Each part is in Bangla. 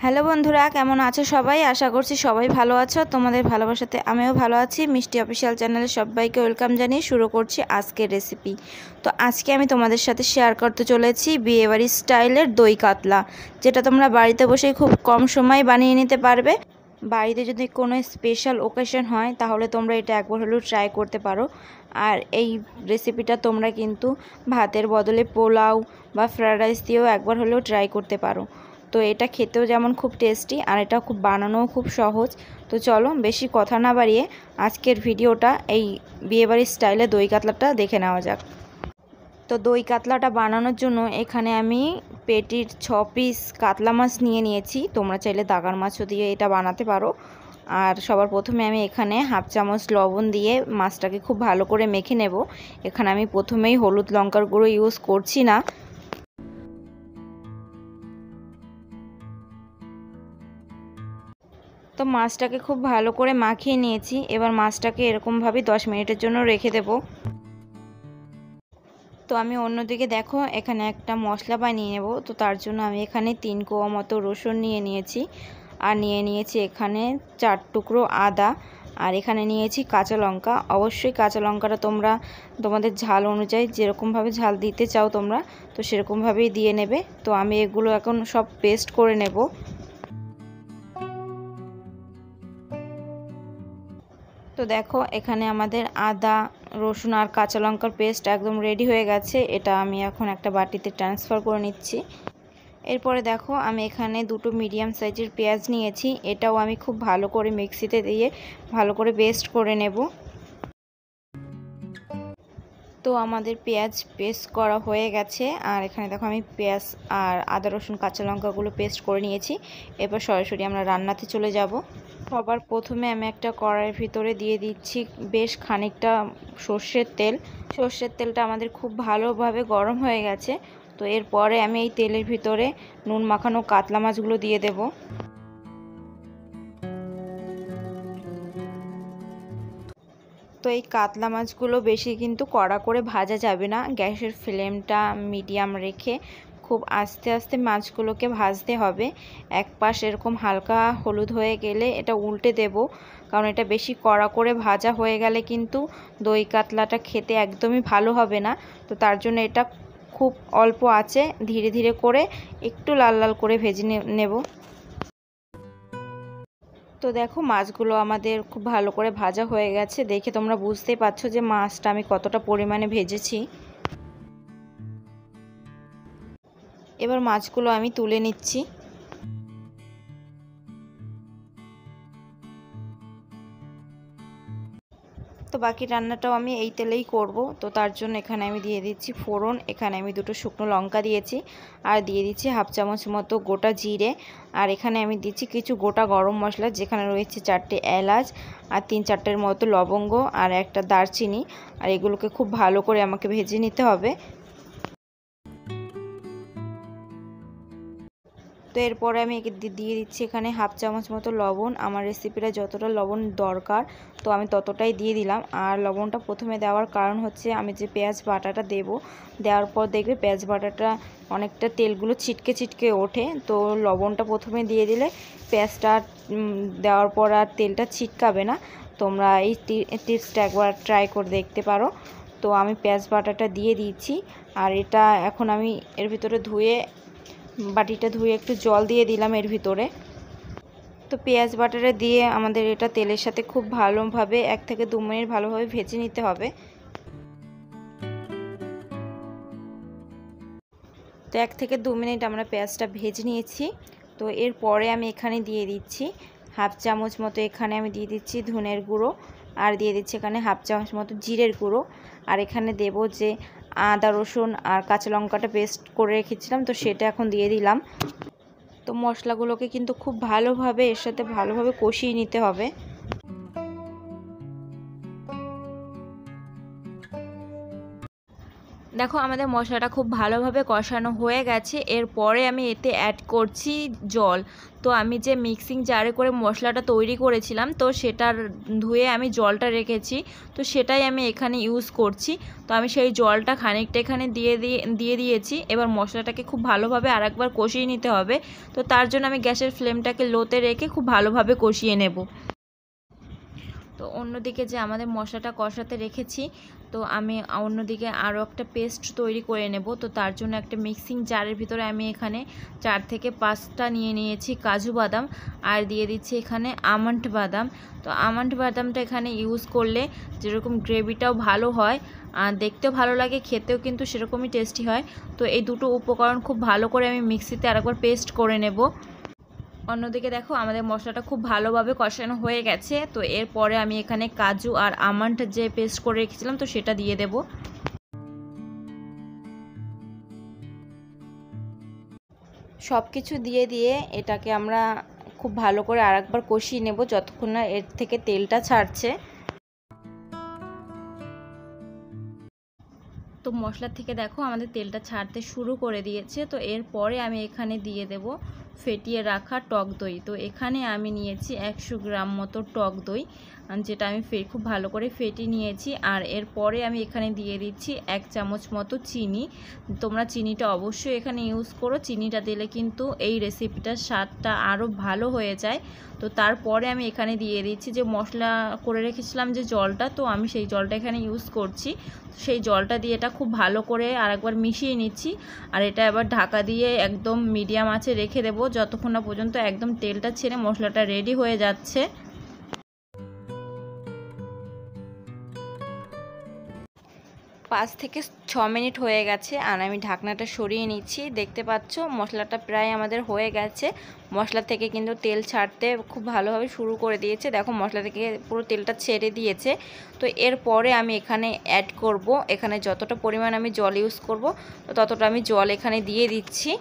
হ্যালো বন্ধুরা, কেমন আছো সবাই? আশা করছি সবাই ভালো আছো। তোমাদের ভালোবাসাতে আমিও ভালো আছি। মিষ্টি অফিসিয়াল চ্যানেলে সবাইকে ওয়েলকাম জানিয়ে শুরু করছি আজকের রেসিপি। তো আজকে আমি তোমাদের সাথে শেয়ার করতে চলেছি বিয়েবাড়ির স্টাইলের দই কাতলা, যেটা তোমরা বাড়িতে বসেই খুব কম সময়ে বানিয়ে নিতে পারবে। বাড়িতে যদি কোনো স্পেশাল ওকেশন হয় তাহলে তোমরা এটা একবার হলেও ট্রাই করতে পারো। আর এই রেসিপিটা তোমরা কিন্তু ভাতের বদলে পোলাও বা ফ্রায়েড রাইস দিয়েও একবার হলেও ট্রাই করতে পারো। তো এটা খেতেও যেমন খুব টেস্টি আর এটা খুব বানানোও খুব সহজ। তো চলো বেশি কথা না বাড়িয়ে আজকের ভিডিওটা এই বিয়েবাড়ির স্টাইলে দই কাতলাটা দেখে নেওয়া যাক। তো দই কাতলাটা বানানোর জন্য এখানে আমি পেটির 6 পিস কাতলা মাছ নিয়ে নিয়েছি। তোমরা চাইলে দাগার মাছও দিয়ে এটা বানাতে পারো। আর সবার প্রথমে আমি এখানে হাফ চামচ লবণ দিয়ে মাছটাকে খুব ভালো করে মেখে নেব। এখানে আমি প্রথমেই হলুদ লঙ্কার গুঁড়ো ইউজ করছি না। তো মাছটাকে খুব ভালো করে মাখিয়ে নিয়েছি। এবার মাছটাকে এরকমভাবে 10 মিনিটের জন্য রেখে দেব। তো আমি অন্যদিকে দেখো এখানে একটা মশলা বানিয়ে নেব। তো তার জন্য আমি এখানে 3 কোয়া মতো রসুন নিয়ে নিয়েছি, আর নিয়ে নিয়েছি এখানে 4 টুকরো আদা, আর এখানে নিয়েছি কাঁচা লঙ্কা। অবশ্যই কাঁচা লঙ্কাটা তোমরা তোমাদের ঝাল অনুযায়ী যেরকমভাবে ঝাল দিতে চাও তোমরা তো সেরকমভাবেই দিয়ে নেবে। তো আমি এগুলো এখন সব পেস্ট করে নেব। তো দেখো এখানে আমাদের আদা রসুন আর কাঁচা লঙ্কার পেস্ট একদম রেডি হয়ে গেছে। এটা আমি এখন একটা বাটিতে ট্রান্সফার করে নিচ্ছি। এরপরে দেখো আমি এখানে দুটো মিডিয়াম সাইজের পেঁয়াজ নিয়েছি। এটাও আমি খুব ভালো করে মিক্সিতে দিয়ে ভালো করে পেস্ট করে নেব। তো আমাদের পেঁয়াজ পেস্ট করা হয়ে গেছে। আর এখানে দেখো আমি পেঁয়াজ আর আদা রসুন কাঁচা লঙ্কাগুলো পেস্ট করে নিয়েছি। এবার সরাসরি আমরা রান্নাতে চলে যাব। সবার প্রথমে আমি একটা কড়াইয়ের ভিতরে দিয়ে দিচ্ছি বেশ খানিকটা সর্ষের তেল। সর্ষের তেলটা আমাদের খুব ভালোভাবে গরম হয়ে গেছে। তো এরপরে আমি এই তেলের ভিতরে নুন মাখানো কাতলা মাছগুলো দিয়ে দেব। তো এই কাতলা মাছগুলো বেশি কিন্তু কড়া করে ভাজা যাবে না। গ্যাসের ফ্লেমটা মিডিয়াম রেখে খুব আস্তে আস্তে মাছগুলোকে ভাজতে হবে। এক পাশ এরকম হালকা হলুদ হয়ে গেলে এটা উল্টে দেব, কারণ এটা বেশি কড়া করে ভাজা হয়ে গেলে কিন্তু দই কাতলাটা খেতে একদমই ভালো হবে না। তো তার জন্য এটা খুব অল্প আঁচে ধীরে ধীরে করে একটু লাল লাল করে ভেজে নেব। তো দেখো মাছগুলো আমাদের খুব ভালো করে ভাজা হয়ে গেছে। দেখে তোমরা বুঝতেই পারছো যে মাছটা আমি কতটা পরিমাণে ভেজেছি। এবার মাছগুলো আমি তুলে নিচ্ছি। তো বাকি রান্নাটাও আমি এই তেলেই করব। তো তার জন্য এখানে আমি দিয়ে দিচ্ছি ফোড়ন। এখানে আমি দুটো শুকনো লঙ্কা দিয়েছি, আর দিয়ে দিচ্ছি হাফ চামচ মতো গোটা জিরে। আর এখানে আমি দিচ্ছি কিছু গোটা গরম মশলা, যেখানে রয়েছে 4টে এলাচ আর 3-4টের মতো লবঙ্গ আর একটা দারচিনি। আর এগুলোকে খুব ভালো করে আমাকে ভেজে নিতে হবে। তো এরপরে আমি দিয়ে দিচ্ছি এখানে হাফ চামচ মতো লবণ। আমার রেসিপিটা যতটা লবণ দরকার তো আমি ততটাই দিয়ে দিলাম। আর লবণটা প্রথমে দেওয়ার কারণ হচ্ছে আমি যে পেঁয়াজ বাটাটা দেওয়ার পর দেখবে পেঁয়াজ বাটাটা অনেকটা তেলগুলো ছিটকে ছিটকে ওঠে। তো লবণটা প্রথমে দিয়ে দিলে পেঁয়াজটা দেওয়ার পর আর তেলটা ছিটকাবে না। তোমরা এই টিপসটা একবার ট্রাই করে দেখতে পারো। তো আমি পেঁয়াজ বাটাটা দিয়ে দিয়েছি। আর এটা এখন আমি এর ভিতরে বাটিটা ধুয়ে একটু জল দিয়ে দিলাম এর ভিতরে। তো পেঁয়াজ বাটাটা দিয়ে আমাদের এটা তেলের সাথে খুব ভালোভাবে 1 থেকে 2 মিনিট ভালোভাবে ভেজে নিতে হবে। তো 1 থেকে 2 মিনিট আমরা পেঁয়াজটা ভেজে নিয়েছি। তো এরপরে আমি এখানে দিয়ে দিচ্ছি হাফ চামচ মতো, এখানে আমি দিয়ে দিচ্ছি ধনের গুঁড়ো, আর দিয়ে দিচ্ছি এখানে হাফ চামচ মতো জিরের গুঁড়ো। আর এখানে দেব যে আদা রসুন আর কাঁচা লঙ্কাটা পেস্ট করে রেখেছিলাম, তো সেটা এখন দিয়ে দিলাম। তো মশলাগুলোকে কিন্তু খুব ভালোভাবে এর সাথে ভালোভাবে কষিয়ে নিতে হবে। দেখো আমাদের মশলাটা খুব ভালোভাবে কষানো হয়ে গেছে। এরপরে আমি এতে অ্যাড করছি জল। তো আমি যে মিক্সিং জারে করে মশলাটা তৈরি করেছিলাম, তো সেটার ধুয়ে আমি জলটা রেখেছি, তো সেটাই আমি এখানে ইউজ করছি। তো আমি সেই জলটা খানিকটা এখানে দিয়ে দিয়েছি। এবার মশলাটাকে খুব ভালোভাবে আরেকবার কষিয়ে নিতে হবে। তো তার জন্য আমি গ্যাসের ফ্লেমটাকে লোতে রেখে খুব ভালোভাবে কষিয়ে নেব। তো অন্যদিকে যে আমাদের মশলাটা কষাতে রেখেছি, তো আমি অন্যদিকে আরও একটা পেস্ট তৈরি করে নেব। তো তার জন্য একটা মিক্সিং জারের ভিতরে আমি এখানে 4 থেকে 5টা নিয়ে নিয়েছি কাজু বাদাম, আর দিয়ে দিচ্ছি এখানে আমন্ড বাদাম। তো আমন্ড বাদামটা এখানে ইউজ করলে যেরকম গ্রেভিটাও ভালো হয়, আর দেখতেও ভালো লাগে, খেতেও কিন্তু সেরকমই টেস্টি হয়। তো এই দুটো উপকরণ খুব ভালো করে আমি মিক্সিতে আরেকবার পেস্ট করে নেব। অন্যদিকে দেখো আমাদের মশলাটা খুব ভালোভাবে কষানো হয়ে গেছে। তো এরপরে আমি এখানে কাজু আর আমন্ড যে পেস্ট করে রেখেছিলাম, তো সেটা দিয়ে দেব। সব কিছু দিয়ে এটাকে আমরা খুব ভালো করে আরেকবার কষিয়ে নেব যতক্ষণ না এর থেকে তেলটা ছাড়ছে। তো মশলা থেকে দেখো আমাদের তেলটা ছাড়তে শুরু করে দিয়েছে। তো এরপরে আমি এখানে দিয়ে দেব ফেটিয়ে রাখা টক দই। তো এখানে আমি নিয়েছি 100 গ্রাম মতো টক দই, যেটা আমি খুব ভালো করে ফেটিয়ে নিয়েছি। আর এরপরে আমি এখানে দিয়ে দিচ্ছি 1 চামচ মতো চিনি। তোমরা চিনিটা অবশ্যই এখানে ইউজ করো, চিনিটা দিলে কিন্তু এই রেসিপিটার স্বাদটা আরও ভালো হয়ে যায়। তো তারপরে আমি এখানে দিয়ে দিচ্ছি যে মশলা করে রেখেছিলাম যে জলটা, তো আমি সেই জলটা এখানে ইউজ করছি। সেই জলটা দিয়ে এটা খুব ভালো করে আরেকবার মিশিয়ে নিচ্ছি। আর এটা এবার ঢাকা দিয়ে একদম মিডিয়াম আঁচে রেখে দেবো যতক্ষণ না পর্যন্ত একদম তেলটা ছেড়ে মশলাটা রেডি হয়ে যাচ্ছে। 5 থেকে 6 মিনিট হয়ে গেছে, আর আমি ঢাকনাটা সরিয়ে নিচ্ছি। দেখতে পাচ্ছ মশলাটা প্রায় আমাদের হয়ে গেছে। মশলা থেকে কিন্তু তেল ছাড়তে খুব ভালোভাবে শুরু করে দিয়েছে। দেখো মশলা থেকে পুরো তেলটা ছেড়ে দিয়েছে। তো এরপরে আমি এখানে অ্যাড করব, এখানে যতটা পরিমাণ আমি জল ইউজ করব ততটা আমি জল এখানে দিয়ে দিচ্ছি।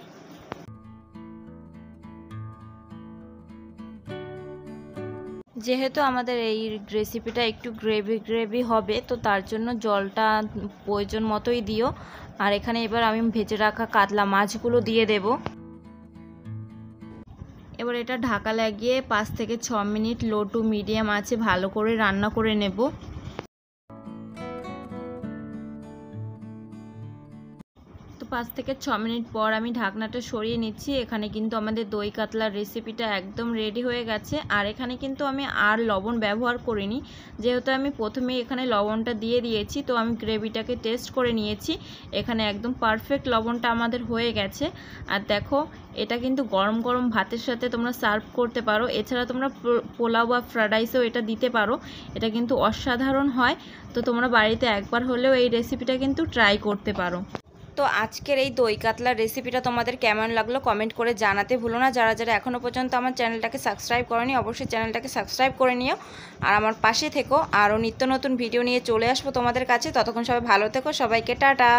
যেহেতু আমাদের এই রেসিপিটা একটু গ্রেভি হবে, তো তার জন্য জলটা প্রয়োজন মতোই দিও। আর এখানে এবার আমি ভেজে রাখা কাতলা মাছগুলো দিয়ে দেব। এবার এটা ঢাকা লাগিয়ে 5 থেকে 6 মিনিট লো টু মিডিয়াম আঁচে ভালো করে রান্না করে নেব। তো 5 থেকে 6 মিনিট পর আমি ঢাকনাটা সরিয়ে নিচ্ছি। এখানে কিন্তু আমাদের দই কাতলার রেসিপিটা একদম রেডি হয়ে গেছে। আর এখানে কিন্তু আমি আর লবণ ব্যবহার করিনি, যেহেতু আমি প্রথমেই এখানে লবণটা দিয়ে দিয়েছি। তো আমি গ্রেভিটাকে টেস্ট করে নিয়েছি, এখানে একদম পারফেক্ট লবণটা আমাদের হয়ে গেছে। আর দেখো এটা কিন্তু গরম গরম ভাতের সাথে তোমরা সার্ভ করতে পারো। এছাড়া তোমরা পোলাও বা ফ্রাইড রাইসেও এটা দিতে পারো, এটা কিন্তু অসাধারণ হয়। তো তোমরা বাড়িতে একবার হলেও এই রেসিপিটা কিন্তু ট্রাই করতে পারো। তো আজকের এই দই কাতলার রেসিপিটা তোমাদের কেমন লাগলো কমেন্ট করে জানাতে ভুলো না। যারা যারা এখনও পর্যন্ত আমার চ্যানেলটাকে সাবস্ক্রাইব করোনি অবশ্যই চ্যানেলটাকে সাবস্ক্রাইব করে নিও, আর আমার পাশে থেকো। আরও নিত্য নতুন ভিডিও নিয়ে চলে আসবো তোমাদের কাছে। ততক্ষণ সবাই ভালো থেকো, সবাইকে টাটা।